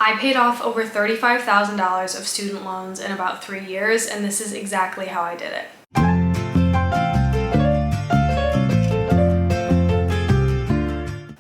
I paid off over $35,000 of student loans in about 3 years, and this is exactly how I did it.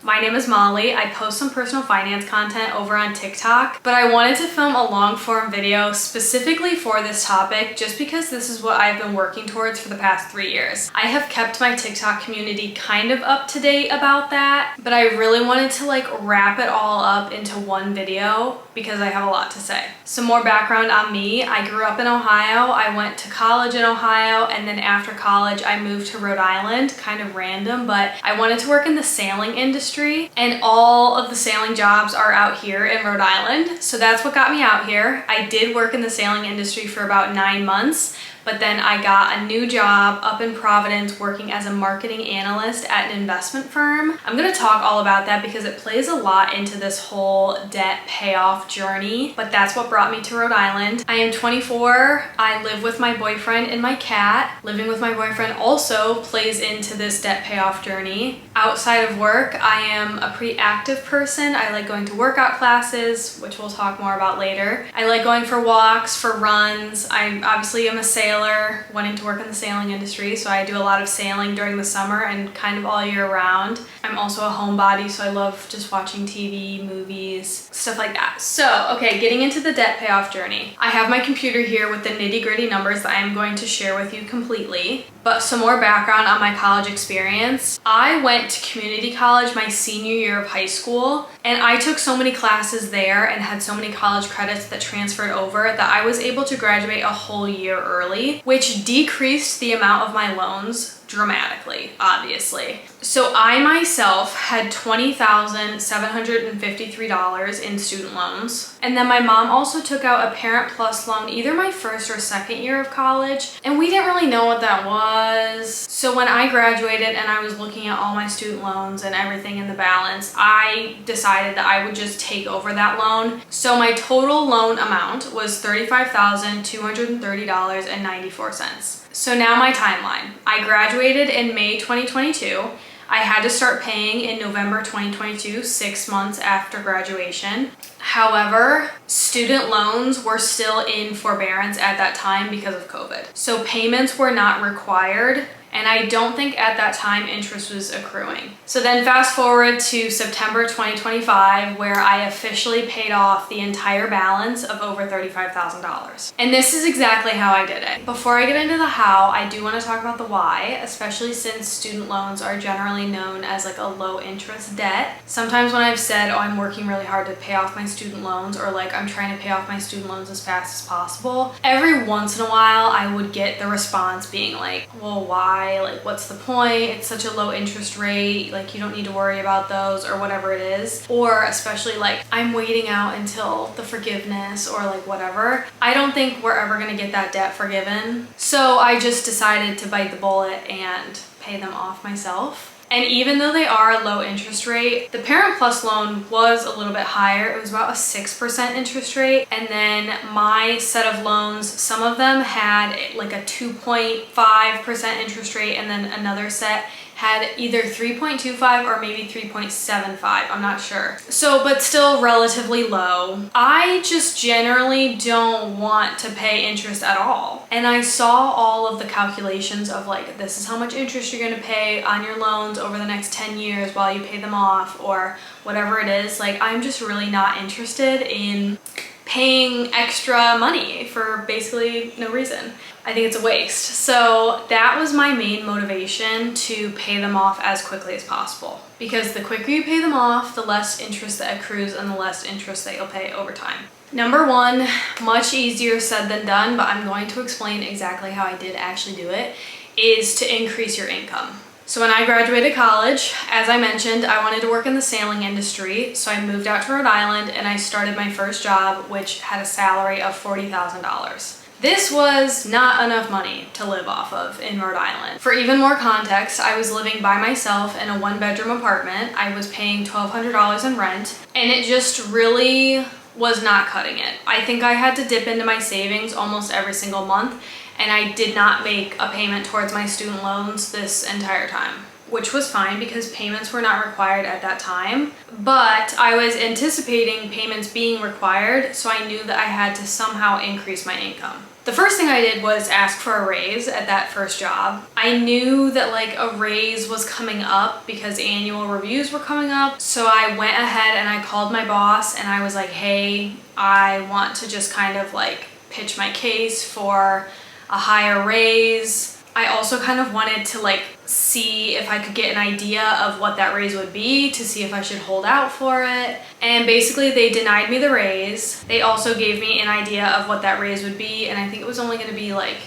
My name is Molly. I post some personal finance content over on TikTok, but I wanted to film a long form video specifically for this topic just because this is what I've been working towards for the past 3 years. I have kept my TikTok community kind of up to date about that, but I really wanted to wrap it all up into one video because I have a lot to say. Some more background on me. I grew up in Ohio. I went to college in Ohio, and then after college I moved to Rhode Island, kind of random, but I wanted to work in the sailing industry, and all of the sailing jobs are out here in Rhode Island. So that's what got me out here. I did work in the sailing industry for about 9 months, but then I got a new job up in Providence working as a marketing analyst at an investment firm. I'm gonna talk all about that because it plays a lot into this whole debt payoff journey, but that's what brought me to Rhode Island. I am 24. I live with my boyfriend and my cat. Living with my boyfriend also plays into this debt payoff journey. Outside of work, I am a pretty active person. I like going to workout classes, which we'll talk more about later. I like going for walks, for runs. I obviously am a sailor, wanting to work in the sailing industry, so I do a lot of sailing during the summer and kind of all year round. I'm also a homebody, so I love just watching TV, movies, stuff like that. So, okay, getting into the debt payoff journey. I have my computer here with the nitty-gritty numbers that I am going to share with you completely, but some more background on my college experience. I went to community college my senior year of high school, and I took so many classes there and had so many college credits that transferred over that I was able to graduate a whole year early, which decreased the amount of my loans dramatically, obviously. So I myself had $20,753 in student loans. And then my mom also took out a Parent Plus loan either my first or second year of college, and we didn't really know what that was. So when I graduated and I was looking at all my student loans and everything in the balance, I decided that I would just take over that loan. So my total loan amount was $35,230.94. So now my timeline. I graduated in May 2022. I had to start paying in November 2022, 6 months after graduation. However, student loans were still in forbearance at that time because of COVID. So payments were not required, and I don't think at that time interest was accruing. So then fast forward to September 2025, where I officially paid off the entire balance of over $35,000. And this is exactly how I did it. Before I get into the how, I do want to talk about the why, especially since student loans are generally known as a low interest debt. Sometimes when I've said, oh, I'm working really hard to pay off my student loans, or I'm trying to pay off my student loans as fast as possible, every once in a while I would get the response being well, why? What's the point? It's such a low interest rate. You don't need to worry about those, or whatever it is. Or especially I'm waiting out until the forgiveness, or whatever. I don't think we're ever gonna get that debt forgiven. So I just decided to bite the bullet and pay them off myself. And even though they are a low interest rate, the Parent Plus loan was a little bit higher. It was about a 6% interest rate. And then my set of loans, some of them had a 2.5% interest rate, and then another set had either 3.25 or maybe 3.75, I'm not sure. So, but still relatively low. I just generally don't want to pay interest at all. And I saw all of the calculations of this is how much interest you're gonna pay on your loans over the next 10 years while you pay them off, or whatever it is. I'm just really not interested in paying extra money for basically no reason. I think it's a waste. So that was my main motivation, to pay them off as quickly as possible. Because the quicker you pay them off, the less interest that accrues and the less interest that you'll pay over time. Number one, much easier said than done, but I'm going to explain exactly how I did actually do it, is to increase your income. So when I graduated college, as I mentioned, I wanted to work in the sailing industry, so I moved out to Rhode Island and I started my first job, which had a salary of $40,000. This was not enough money to live off of in Rhode Island. For even more context, I was living by myself in a 1-bedroom apartment. I was paying $1,200 in rent, and it just really was not cutting it. I think I had to dip into my savings almost every single month, and I did not make a payment towards my student loans this entire time. which was fine because payments were not required at that time. But I was anticipating payments being required, so I knew that I had to somehow increase my income. The first thing I did was ask for a raise at that first job. I knew that like a raise was coming up because annual reviews were coming up. So I went ahead and I called my boss and I was like, hey, I want to just kind of like pitch my case for a higher raise. I also kind of wanted to like see if I could get an idea of what that raise would be to see if I should hold out for it. And basically they denied me the raise. They also gave me an idea of what that raise would be, and I think it was only going to be like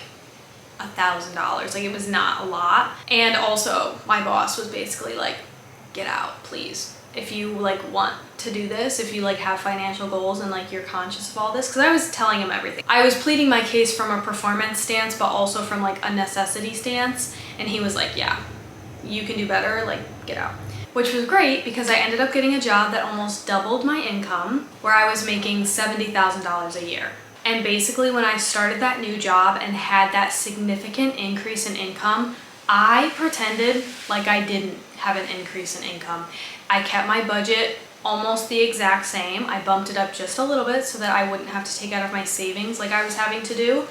$1,000. Like, it was not a lot. And also my boss was basically like, get out, please. If you like want to do this, if you like have financial goals and like you're conscious of all this, because I was telling him everything. I was pleading my case from a performance stance, but also from like a necessity stance. And he was like, yeah, you can do better, like get out. Which was great because I ended up getting a job that almost doubled my income, where I was making $70,000 a year. And basically when I started that new job and had that significant increase in income, I pretended like I didn't have an increase in income. I kept my budget almost the exact same. I bumped it up just a little bit so that I wouldn't have to take out of my savings like I was having to do.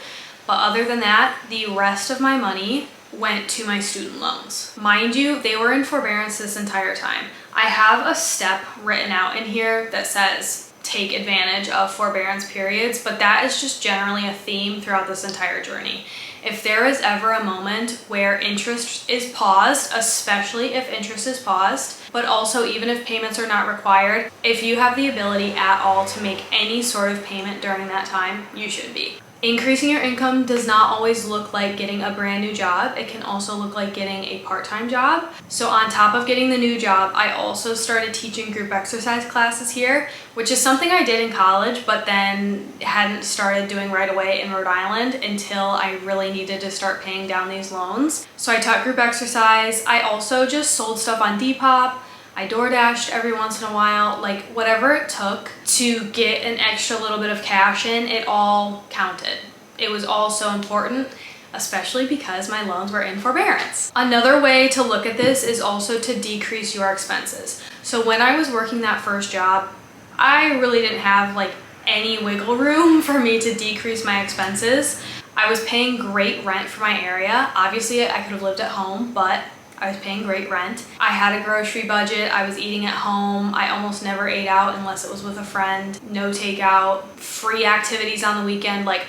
But other than that, the rest of my money went to my student loans. Mind you, they were in forbearance this entire time. I have a step written out in here that says take advantage of forbearance periods, but that is just generally a theme throughout this entire journey. If there is ever a moment where interest is paused, especially if interest is paused, but also even if payments are not required, if you have the ability at all to make any sort of payment during that time, you should be. Increasing your income does not always look like getting a brand new job. It can also look like getting a part-time job. So on top of getting the new job, I also started teaching group exercise classes here, which is something I did in college, but then hadn't started doing right away in Rhode Island until I really needed to start paying down these loans. So I taught group exercise. I also just sold stuff on Depop. I DoorDashed every once in a while, like whatever it took to get an extra little bit of cash in, it all counted. It was all so important, especially because my loans were in forbearance. Another way to look at this is also to decrease your expenses. So when I was working that first job, I really didn't have like any wiggle room for me to decrease my expenses. I was paying great rent for my area. Obviously I could have lived at home, but I was paying great rent. I had a grocery budget. I was eating at home. I almost never ate out unless it was with a friend. No takeout, free activities on the weekend. Like,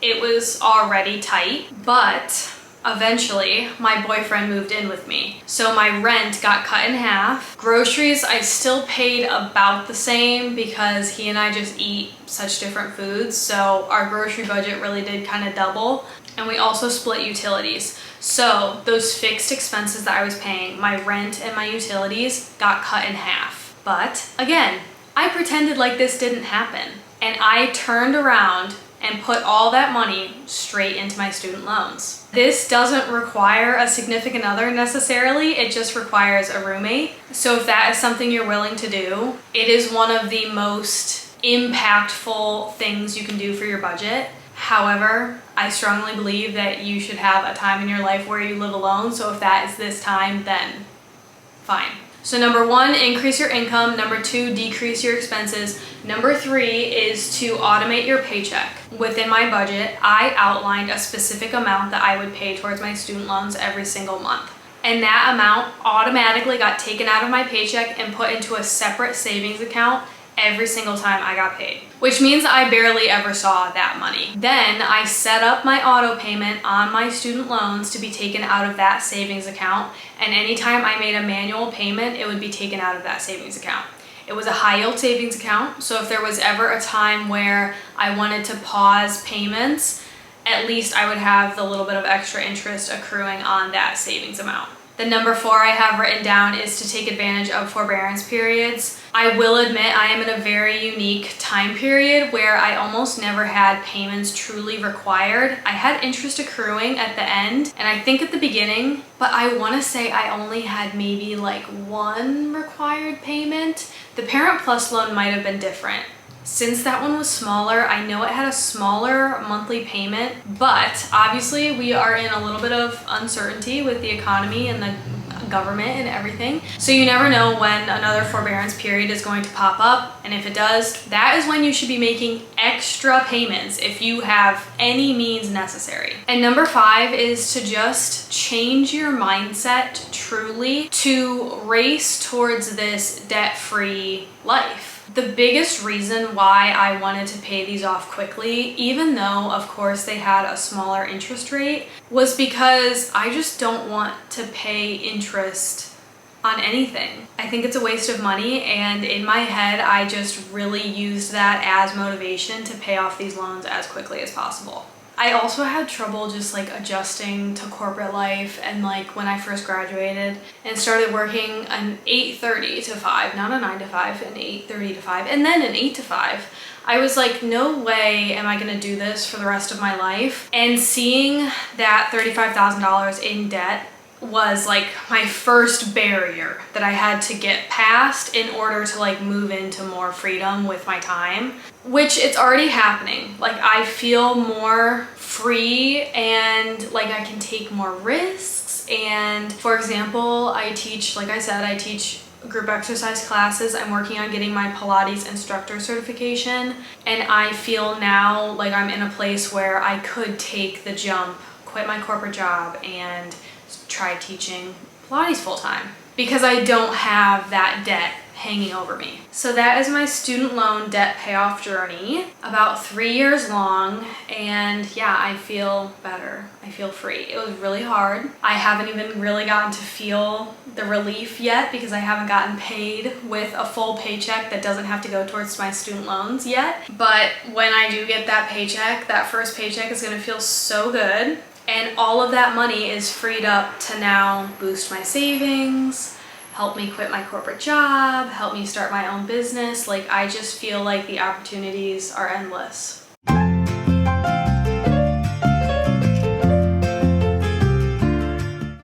it was already tight, but eventually my boyfriend moved in with me. So my rent got cut in half. Groceries, I still paid about the same because he and I just eat such different foods. So our grocery budget really did kind of double. And we also split utilities. So those fixed expenses that I was paying, my rent and my utilities, got cut in half. But again, I pretended like this didn't happen. And I turned around and put all that money straight into my student loans. This doesn't require a significant other necessarily, it just requires a roommate. So if that is something you're willing to do, it is one of the most impactful things you can do for your budget. However, I strongly believe that you should have a time in your life where you live alone. So if that is this time, then fine. So number one, increase your income. Number two, decrease your expenses. Number three is to automate your paycheck. Within my budget, I outlined a specific amount that I would pay towards my student loans every single month. And that amount automatically got taken out of my paycheck and put into a separate savings account every single time I got paid, which means I barely ever saw that money. Then I set up my auto payment on my student loans to be taken out of that savings account, and anytime I made a manual payment, it would be taken out of that savings account. It was a high yield savings account, so if there was ever a time where I wanted to pause payments, at least I would have the little bit of extra interest accruing on that savings amount. The number four I have written down is to take advantage of forbearance periods. I will admit I am in a very unique time period where I almost never had payments truly required. I had interest accruing at the end and I think at the beginning, but I want to say I only had maybe like one required payment. The Parent Plus loan might have been different. Since that one was smaller, I know it had a smaller monthly payment, but obviously we are in a little bit of uncertainty with the economy and the government and everything. So you never know when another forbearance period is going to pop up. And if it does, that is when you should be making extra payments if you have any means necessary. And number 5 is to just change your mindset truly to race towards this debt-free life. The biggest reason why I wanted to pay these off quickly, even though of course they had a smaller interest rate, was because I just don't want to pay interest on anything. I think it's a waste of money, and in my head I just really used that as motivation to pay off these loans as quickly as possible. I also had trouble just like adjusting to corporate life, and like when I first graduated and started working an 8:30 to 5, not a 9 to 5, an 8:30 to 5, and then an 8 to 5. I was like, no way am I gonna do this for the rest of my life. And seeing that $35,000 in debt was like my first barrier that I had to get past in order to like move into more freedom with my time, which it's already happening. Like I feel more free and like I can take more risks. And for example, I teach, like I said, I teach group exercise classes. I'm working on getting my Pilates instructor certification, and I feel now like I'm in a place where I could take the jump, quit my corporate job, and try teaching Pilates full-time because I don't have that debt hanging over me. So that is my student loan debt payoff journey, about 3 years long, and yeah, I feel better. I feel free. It was really hard. I haven't even really gotten to feel the relief yet because I haven't gotten paid with a full paycheck that doesn't have to go towards my student loans yet. But when I do get that paycheck, that first paycheck is gonna feel so good. And all of that money is freed up to now boost my savings, help me quit my corporate job, help me start my own business. Like I just feel like the opportunities are endless.